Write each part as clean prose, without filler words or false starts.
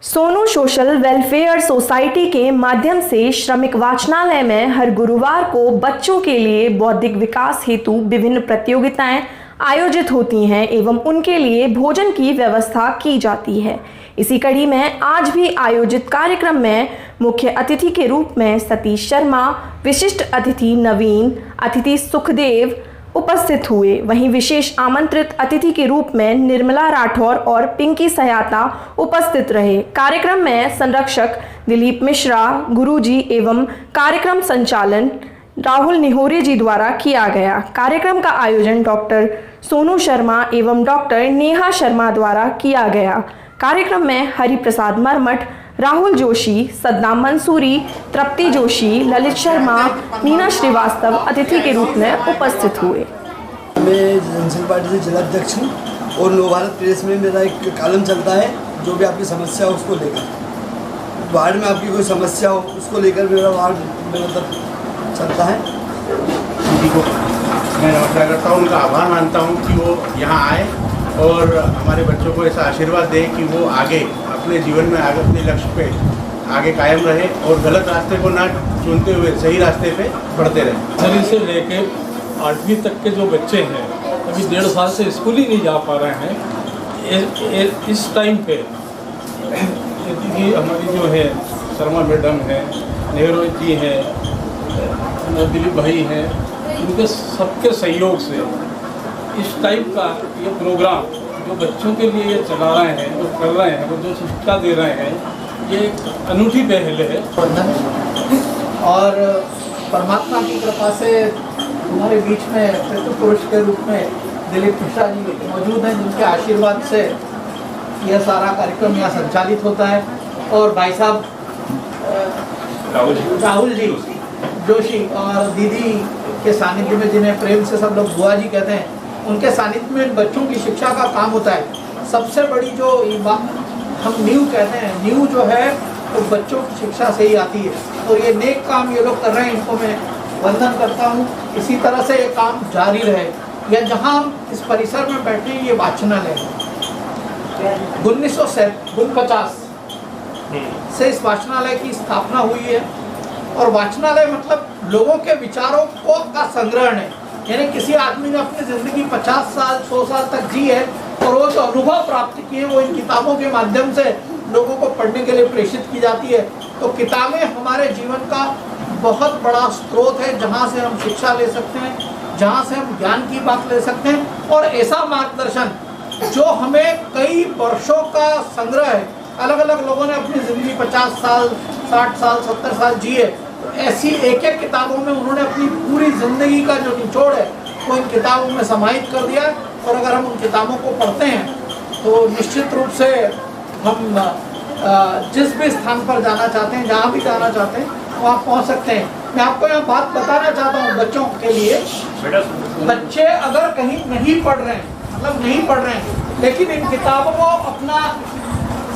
Sonu social welfare society के माध्यम से श्रमिक वाचनालय में हर गुरुवार को बच्चों के लिए बौद्धिक विकास हेतु विभिन्न प्रतियोगिताएं आयोजित होती हैं एवं उनके लिए भोजन की व्यवस्था की जाती है। इसी कड़ी में आज भी आयोजित कार्यक्रम में मुख्य अतिथि के रूप में सतीश शर्मा, विशिष्ट अतिथि नवीन, अतिथि सुखदेव उपस्थित हुए। वहीं विशेष आमंत्रित अतिथि के रूप में निर्मला राठौर और पिंकी सयाता उपस्थित रहे। कार्यक्रम में संरक्षक दिलीप मिश्रा, गुरुजी एवं कार्यक्रम संचालन राहुल निहोरे जी द्वारा किया गया। कार्यक्रम का आयोजन डॉक्टर सोनू शर्मा एवं डॉक्टर नेहा शर्मा द्वारा किया गया। कार्यक्रम में हरिप्रसाद मरमठ, राहुल जोशी, सद्दाम मंसूरी, तृप्ति जोशी, ललित शर्मा, मीना श्रीवास्तव अतिथि के रूप में उपस्थित हुए। मैं जनसंघ पार्टी से जिला अध्यक्ष हूँ और नव भारत प्रेस में मेरा एक कॉलम चलता है, जो भी आपकी समस्या हो उसको लेकर। वार्ड में आपकी कोई समस्या हो उसको लेकर मेरा वार्ड में मतलब चलता है। दीदी को मैं नमस्कार करता हूँ, उनका आभार मानता हूँ कि वो यहाँ आए और हमारे बच्चों को ऐसा आशीर्वाद दें कि वो आगे अपने जीवन में आगे अपने लक्ष्य पे आगे कायम रहे और गलत रास्ते को ना चुनते हुए सही रास्ते पे बढ़ते रहे। नर्सरी से लेके 8वीं तक के जो बच्चे हैं अभी 1.5 साल से स्कूल ही नहीं जा पा रहे हैं। इस टाइम पे दीदी हमारी जो है शर्मा मैडम है, नेहरू जी हैं, दिलीप भाई हैं, इनके सबके सहयोग से इस टाइप का ये प्रोग्राम जो बच्चों के लिए ये चला रहे हैं, जो कर रहे हैं, वो जो शिक्षा दे रहे हैं, ये एक अनूठी पहल है। और परमात्मा की कृपा से हमारे बीच में पितृ पुरुष के रूप में दिलीप मिश्रा जी मौजूद हैं, जिनके आशीर्वाद से यह सारा कार्यक्रम यहाँ संचालित होता है। और भाई साहब राहुल जी जोशी और दीदी के सानिध्य में, जिन्हें प्रेम से सब लोग बुआ जी कहते हैं, उनके सानिध्य में बच्चों की शिक्षा का काम होता है। सबसे बड़ी जो हम नींव कहते हैं, नींव जो है वो बच्चों की शिक्षा से ही आती है। तो ये नेक काम ये लोग कर रहे हैं, इनको मैं वंदन करता हूँ। इसी तरह से ये काम जारी रहे। या जहाँ हम इस परिसर में बैठे हैं, ये वाचनालय है। 1949 से इस वाचनालय की स्थापना हुई है। और वाचनालय मतलब लोगों के विचारों का संग्रहण है। यानी किसी आदमी ने अपनी ज़िंदगी 50 साल 100 साल तक जी है और वो जो अनुभव प्राप्त किए वो इन किताबों के माध्यम से लोगों को पढ़ने के लिए प्रेषित की जाती है। तो किताबें हमारे जीवन का बहुत बड़ा स्रोत है, जहाँ से हम शिक्षा ले सकते हैं, जहाँ से हम ज्ञान की बात ले सकते हैं। और ऐसा मार्गदर्शन जो हमें कई वर्षों का संग्रह है, अलग अलग लोगों ने अपनी ज़िंदगी 50 साल 60 साल 70 साल जिए, तो ऐसी एक एक किताबों में उन्होंने अपनी पूरी ज़िंदगी का जो निचोड़ है वो इन किताबों में समाहित कर दिया। और अगर हम उन किताबों को पढ़ते हैं तो निश्चित रूप से हम जिस भी स्थान पर जाना चाहते हैं, जहाँ भी जाना चाहते हैं, वहाँ पहुँच सकते हैं। मैं आपको यहाँ बात बताना चाहता हूँ बच्चों के लिए। बच्चे अगर कहीं नहीं पढ़ रहे हैं, मतलब नहीं पढ़ रहे हैं, लेकिन इन किताबों को अपना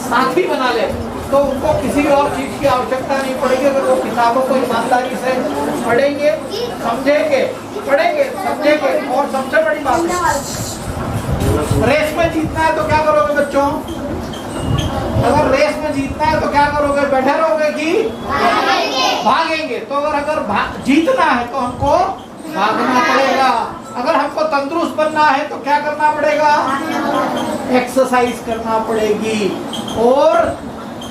साथी बना ले, तो उनको किसी और चीज़ की आवश्यकता नहीं पड़ेगी। अगर वो किताबों को ईमानदारी से पढ़ेंगे, समझेंगे, पढ़ेंगे, समझेंगे। और सबसे बड़ी बात है, रेस में जीतना है तो क्या करोगे बच्चों? अगर रेस में जीतना है तो क्या करोगे? बैठे रहोगे कि भागेंगे? तो अगर जीतना है तो हमको भागना पड़ेगा। अगर हमको तंदुरुस्त बनना है तो क्या करना पड़ेगा? एक्सरसाइज करना पड़ेगी। और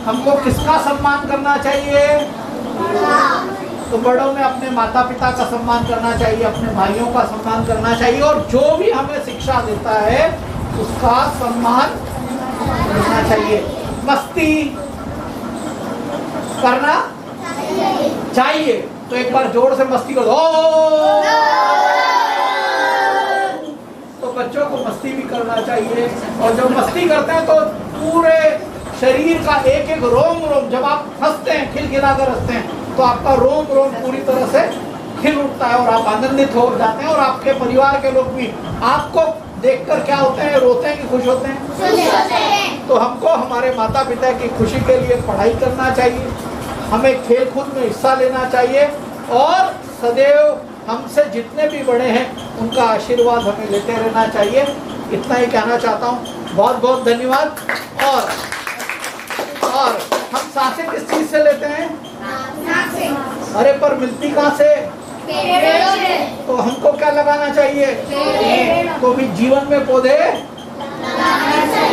हमको किसका सम्मान करना चाहिए? तो बड़ों में अपने माता पिता का सम्मान करना चाहिए, अपने भाइयों का सम्मान करना चाहिए। और जो भी हमें शिक्षा देता है उसका सम्मान करना चाहिए। मस्ती करना चाहिए तो एक बार जोर से मस्ती करो। तो बच्चों को मस्ती भी करना चाहिए। और जब मस्ती करते हैं तो पूरे शरीर का एक एक रोम रोम, जब आप हंसते हैं, खिलखिलाकर हंसते हैं, तो आपका रोम रोम पूरी तरह से खिल उठता है और आप आनंदित हो जाते हैं। और आपके परिवार के लोग भी आपको देखकर क्या होते हैं? रोते हैं कि खुश होते हैं? खुश होते हैं। तो हमको हमारे माता पिता की खुशी के लिए पढ़ाई करना चाहिए, हमें खेल कूद में हिस्सा लेना चाहिए और सदैव हमसे जितने भी बड़े हैं उनका आशीर्वाद हमें लेते रहना चाहिए। इतना ही कहना चाहता हूँ। बहुत बहुत धन्यवाद। और और हम सांसें किस चीज से लेते हैं? अरे पर मिलती कहाँ से? तो हमको क्या लगाना चाहिए? तो भी जीवन में पौधे,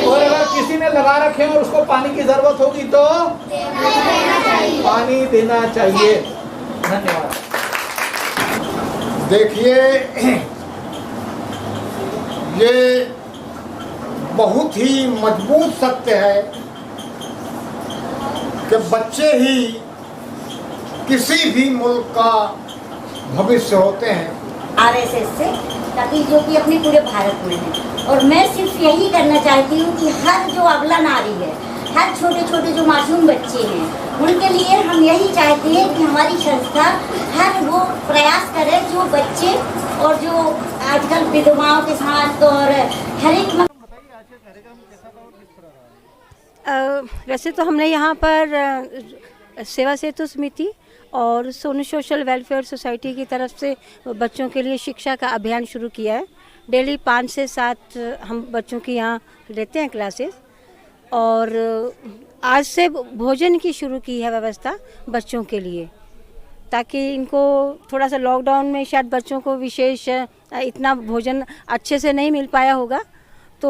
और अगर किसी ने लगा रखे और उसको पानी की जरूरत होगी तो पानी देना चाहिए। धन्यवाद। देखिए, ये बहुत ही मजबूत सत्य है कि बच्चे ही किसी भी मुल्क का भविष्य होते हैं। आरएसएस से, ताकि जो कि अपने पूरे भारत में है। और मैं सिर्फ यही करना चाहती हूँ कि हर जो अबला नारी है, हर छोटे छोटे जो मासूम बच्चे हैं, उनके लिए हम यही चाहते हैं कि हमारी संस्था हर वो प्रयास करे जो बच्चे और जो आजकल विधवाओं के साथ और हर एक वैसे तो हमने यहाँ पर सेवा सेतु समिति और सोनू सोशल वेलफेयर सोसाइटी की तरफ से बच्चों के लिए शिक्षा का अभियान शुरू किया है। डेली 5 से 7 हम बच्चों की यहाँ लेते हैं क्लासेस, और आज से भोजन की शुरू की है व्यवस्था बच्चों के लिए, ताकि इनको थोड़ा सा लॉकडाउन में शायद बच्चों को विशेष इतना भोजन अच्छे से नहीं मिल पाया होगा। तो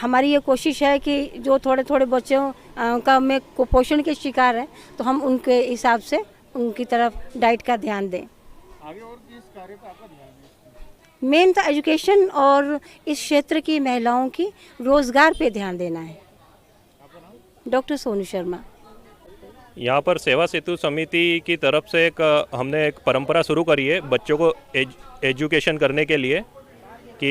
हमारी ये कोशिश है कि जो थोड़े थोड़े बच्चों का में कुपोषण के शिकार हैं, तो हम उनके हिसाब से उनकी तरफ डाइट का ध्यान दें। आगे और किस कार्य पर आपका ध्यान है? मेन तो एजुकेशन और इस क्षेत्र की महिलाओं की रोजगार पे ध्यान देना है। डॉक्टर सोनू शर्मा। यहाँ पर सेवा सेतु समिति की तरफ से हमने एक परंपरा शुरू करी है बच्चों को एजुकेशन करने के लिए, कि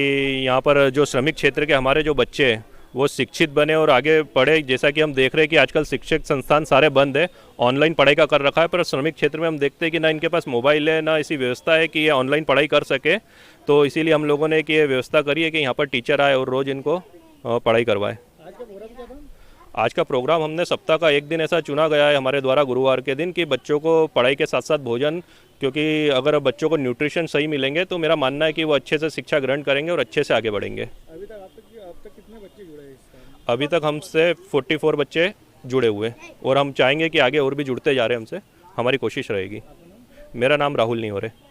यहाँ पर जो श्रमिक क्षेत्र के हमारे जो बच्चे हैं वो शिक्षित बने और आगे पढ़े। जैसा कि हम देख रहे हैं कि आजकल शिक्षक संस्थान सारे बंद है, ऑनलाइन पढ़ाई का कर रखा है, पर श्रमिक क्षेत्र में हम देखते हैं कि ना इनके पास मोबाइल है, ना ऐसी व्यवस्था है कि ये ऑनलाइन पढ़ाई कर सके। तो इसीलिए हम लोगों ने कि ये व्यवस्था करी है कि यहाँ पर टीचर आए और रोज़ इनको पढ़ाई करवाए। आज का प्रोग्राम हमने सप्ताह का एक दिन ऐसा चुना गया है हमारे द्वारा गुरुवार के दिन, कि बच्चों को पढ़ाई के साथ साथ भोजन, क्योंकि अगर बच्चों को न्यूट्रिशन सही मिलेंगे तो मेरा मानना है कि वो अच्छे से शिक्षा ग्रहण करेंगे और अच्छे से आगे बढ़ेंगे। अभी तक कितने बच्चे जुड़े हैं? अभी तक हमसे 44 बच्चे जुड़े हुए, और हम चाहेंगे कि आगे और भी जुड़ते जा रहे हैं हमसे, हमारी कोशिश रहेगी। मेरा नाम राहुल नहीं हो रहे।